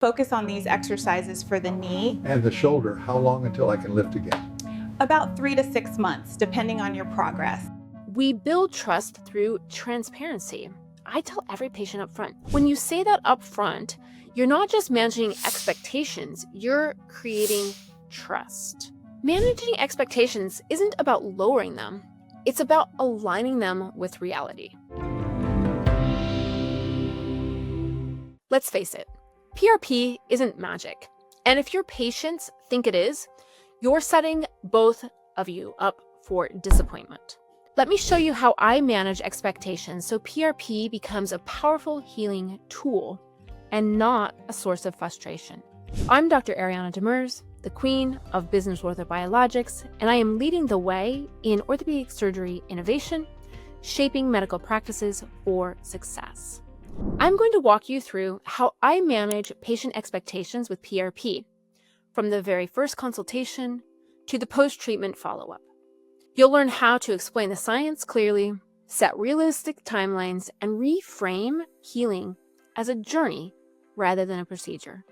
Focus on these exercises for the knee. And the shoulder, how long until I can lift again? About 3 to 6 months, depending on your progress. We build trust through transparency. I tell every patient up front. When you say that up front, you're not just managing expectations, you're creating trust. Managing expectations isn't about lowering them, it's about aligning them with reality. Let's face it, PRP isn't magic. And if your patients think it is, you're setting both of you up for disappointment. Let me show you how I manage expectations so PRP becomes a powerful healing tool and not a source of frustration. I'm Dr. Ariana DeMers, the Queen of Business Orthobiologics, and I am leading the way in orthopedic surgery innovation, shaping medical practices for success. I'm going to walk you through how I manage patient expectations with PRP, from the very first consultation to the post-treatment follow-up. You'll learn how to explain the science clearly, set realistic timelines, and reframe healing as a journey rather than a procedure.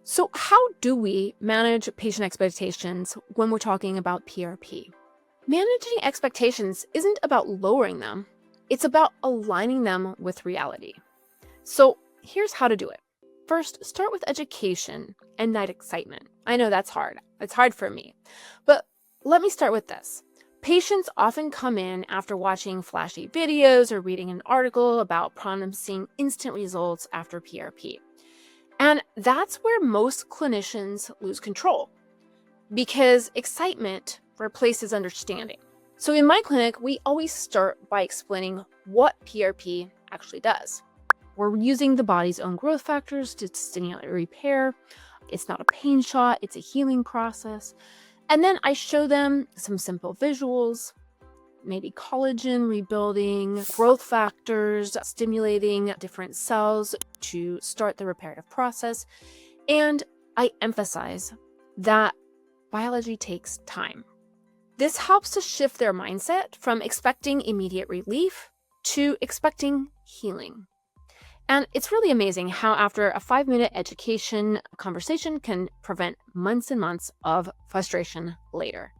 So how do we manage patient expectations when we're talking about PRP? Managing expectations isn't about lowering them, it's about aligning them with reality. So here's how to do it. First, start with education and not excitement. I know that's hard. It's hard for me. But let me start with this. Patients often come in after watching flashy videos or reading an article about promising instant results after PRP. And that's where most clinicians lose control because excitement replaces understanding. So in my clinic, we always start by explaining what PRP actually does. We're using the body's own growth factors to stimulate repair. It's not a pain shot, it's a healing process. And then I show them some simple visuals, maybe collagen rebuilding, growth factors, stimulating different cells to start the reparative process. And I emphasize that biology takes time. This helps to shift their mindset from expecting immediate relief to expecting healing. And it's really amazing how after a 5-minute education conversation can prevent months and months of frustration later.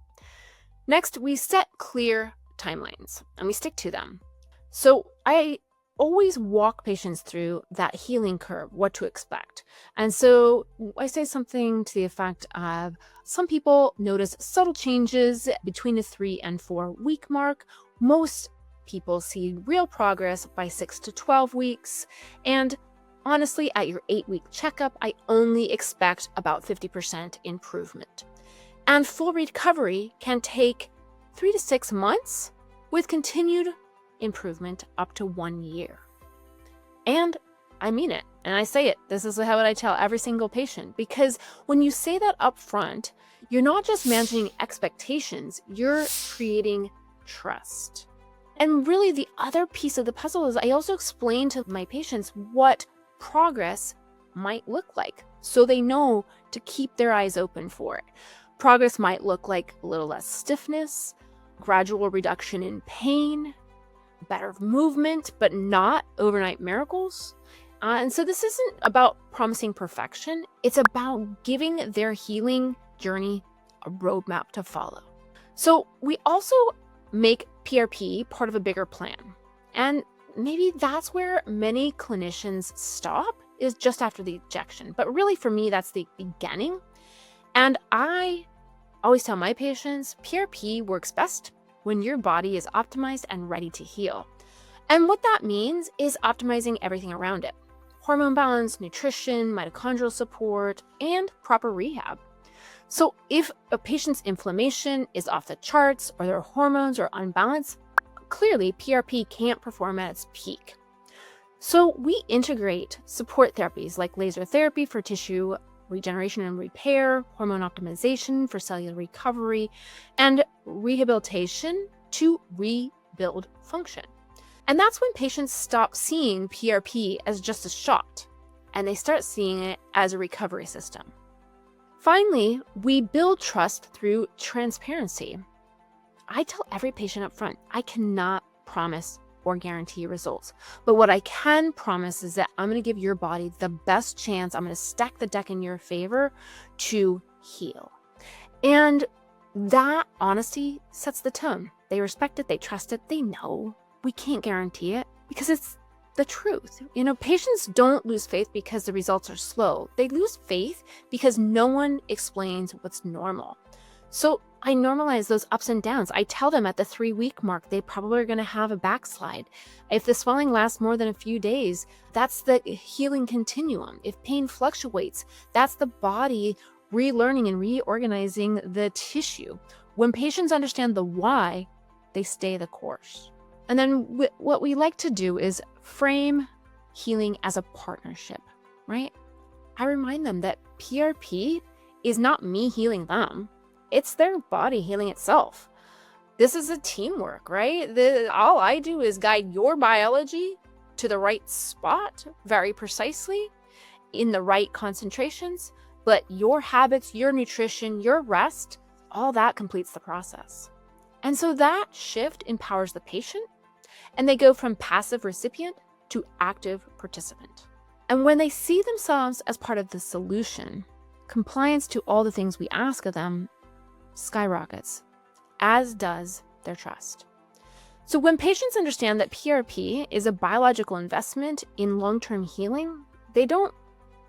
Next, we set clear timelines and we stick to them. So I always walk patients through that healing curve, what to expect. And so I say something to the effect of some people notice subtle changes between the 3 and 4 week mark. Most people see real progress by 6 to 12 weeks. And honestly, at your 8-week checkup, I only expect about 50% improvement. And full recovery can take 3 to 6 months with continued improvement up to 1 year. And I mean it, and I say it. This is how I tell every single patient, because when you say that up front, you're not just managing expectations, you're creating trust. And really, the other piece of the puzzle is I also explain to my patients what progress might look like so they know to keep their eyes open for it. Progress might look like a little less stiffness, gradual reduction in pain, better movement, but not overnight miracles. And so this isn't about promising perfection. It's about giving their healing journey a roadmap to follow. So we also make PRP part of a bigger plan. And maybe that's where many clinicians stop, is just after the injection. But really for me, that's the beginning. And I always tell my patients, PRP works best when your body is optimized and ready to heal. And what that means is optimizing everything around it. Hormone balance, nutrition, mitochondrial support, and proper rehab. So if a patient's inflammation is off the charts or their hormones are unbalanced, clearly PRP can't perform at its peak. So we integrate support therapies like laser therapy for tissue regeneration and repair, hormone optimization for cellular recovery, and rehabilitation to rebuild function. And that's when patients stop seeing PRP as just a shot, and they start seeing it as a recovery system. Finally, we build trust through transparency. I tell every patient up front, I cannot promise or guarantee results. But what I can promise is that I'm going to give your body the best chance. I'm going to stack the deck in your favor to heal. And that honesty sets the tone. They respect it. They trust it. They know. We can't guarantee it because it's the truth. Patients don't lose faith because the results are slow. They lose faith because no one explains what's normal. So I normalize those ups and downs. I tell them at the 3-week mark, they probably are going to have a backslide. If the swelling lasts more than a few days, that's the healing continuum. If pain fluctuates, that's the body relearning and reorganizing the tissue. When patients understand the why, they stay the course. And then what we like to do is frame healing as a partnership, right? I remind them that PRP is not me healing them. It's their body healing itself. This is a teamwork, right? All I do is guide your biology to the right spot very precisely in the right concentrations, but your habits, your nutrition, your rest, all that completes the process. And so that shift empowers the patient, and they go from passive recipient to active participant. And when they see themselves as part of the solution, compliance to all the things we ask of them skyrockets, as does their trust. So when patients understand that PRP is a biological investment in long-term healing, they don't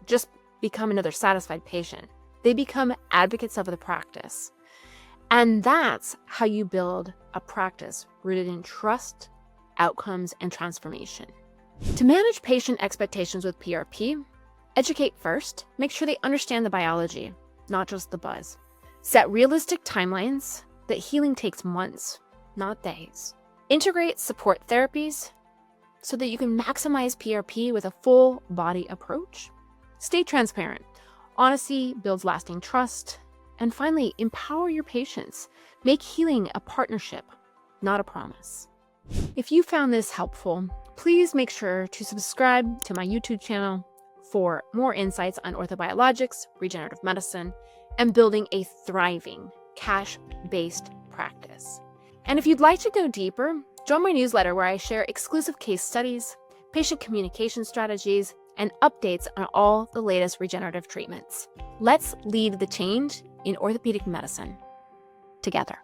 just become another satisfied patient. They become advocates of the practice. And that's how you build a practice rooted in trust, outcomes, and transformation. To manage patient expectations with PRP, educate first. Make sure they understand the biology, not just the buzz. Set realistic timelines that healing takes months, not days. Integrate support therapies so that you can maximize PRP with a full body approach. Stay transparent. Honesty builds lasting trust. And finally, empower your patients. Make healing a partnership, not a promise. If you found this helpful, please make sure to subscribe to my YouTube channel for more insights on orthobiologics, regenerative medicine, and building a thriving, cash-based practice. And if you'd like to go deeper, join my newsletter where I share exclusive case studies, patient communication strategies, and updates on all the latest regenerative treatments. Let's lead the change in orthopedic medicine together.